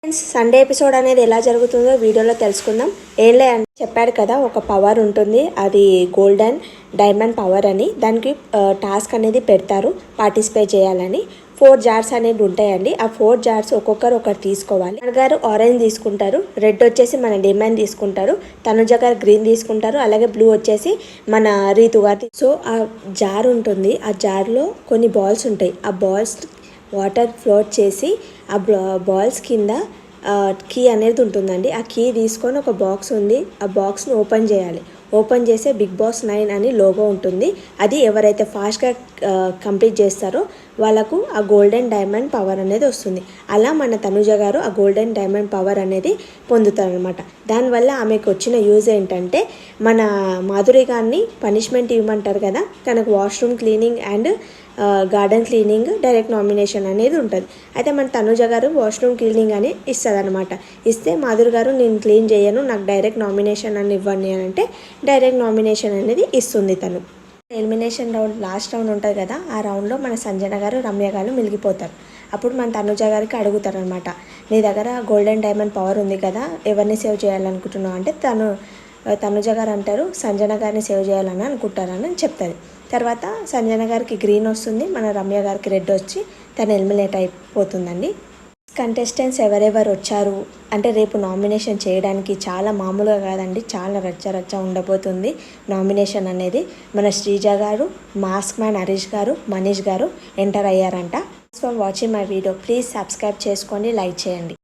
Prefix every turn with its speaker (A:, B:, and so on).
A: Friends, Sunday episode అనేది ఎలా జరుగుతుందో వీడియోలో తెలుసుకుందాం. ఏం లే అని చెప్పారు కదా, ఒక పవర్ ఉంటుంది, అది గోల్డెన్ డైమండ్ పవర్ అని. దానికి టాస్క్ అనేది పెడతారు పార్టిసిపేట్ చేయాలని. 4 జార్స్ అనేవి ఉంటాయండి. ఆ 4 జార్స్ ఒక్కొక్కరు ఒకటి తీసుకోవాలి. మన గారు ఆరెంజ్ తీసుకుంటారు, రెడ్ వచ్చేసి మన డైమండ్ తీసుకుంటారు, తనుజ గారు గ్రీన్ తీసుకుంటారు, అలాగే బ్లూ వచ్చేసి మన రీతు గారు. సో ఆ జార్ ఉంటుంది, ఆ జార్లో కొన్ని బాల్స్ ఉంటాయి. ఆ బాల్స్ వాటర్ ఫ్లోట్ చేసి ఆ బాల్స్ కింద కీ అనేది ఉంటుందండి. ఆ కీ తీసుకొని ఒక బాక్స్ ఉంది, ఆ బాక్స్ని ఓపెన్ చేయాలి. ఓపెన్ చేస్తే బిగ్ బాస్ 9 అని లోగో ఉంటుంది. అది ఎవరైతే ఫాస్ట్గా కంప్లీట్ చేస్తారో వాళ్ళకు ఆ గోల్డెన్ డైమండ్ పవర్ అనేది వస్తుంది. అలా మన తనుజ గారు ఆ గోల్డెన్ డైమండ్ పవర్ అనేది పొందుతారనమాట. దానివల్ల ఆమెకు వచ్చిన యూజ్ ఏంటంటే, మన మాధురి గారిని పనిష్మెంట్ ఇవ్వమంటారు కదా, తనకు washroom cleaning and garden cleaning direct nomination అనేది ఉంటుంది. అయితే మన తనుజ గారు వాష్రూమ్ క్లీనింగ్ అని ఇస్తుంది అనమాట. ఇస్తే మాధురి గారు నేను క్లీన్ చేయను, నాకు డైరెక్ట్ నామినేషన్ అని ఇవ్వండి అని అంటే డైరెక్ట్ నామినేషన్ అనేది ఇస్తుంది తను. ఎలిమినేషన్ రౌండ్ లాస్ట్ రౌండ్ ఉంటుంది కదా, ఆ రౌండ్లో మన సంజన గారు రమ్య గారు మిగిలిపోతారు. అప్పుడు మన తనుజ గారికి అడుగుతారు అనమాట, నీ దగ్గర గోల్డెన్ డైమండ్ పవర్ ఉంది కదా, ఎవరిని సేవ్ చేయాలనుకుంటున్నావు అంటే తనుజ గారు అంటారు సంజన గారిని సేవ్ చేయాలని అనుకుంటారని చెప్తుంది. తర్వాత సంజన గారికి గ్రీన్ వస్తుంది, మన రమ్య గారికి రెడ్ వచ్చి తను ఎలిమినేట్ అయిపోతుందండి. కంటెస్టెంట్స్ ఎవరెవరు వచ్చారు అంటే రేపు నామినేషన్ చేయడానికి చాలా మామూలుగా కాదండి, చాలా రచ్చ ఉండబోతుంది నామినేషన్ అనేది. మన శ్రీజ గారు, మాస్క్ మ్యాన్ హరీష్ గారు, మనీష్ గారు ఎంటర్ అయ్యారంట. For watching my video, please subscribe చేసుకోండి, లైక్ చేయండి.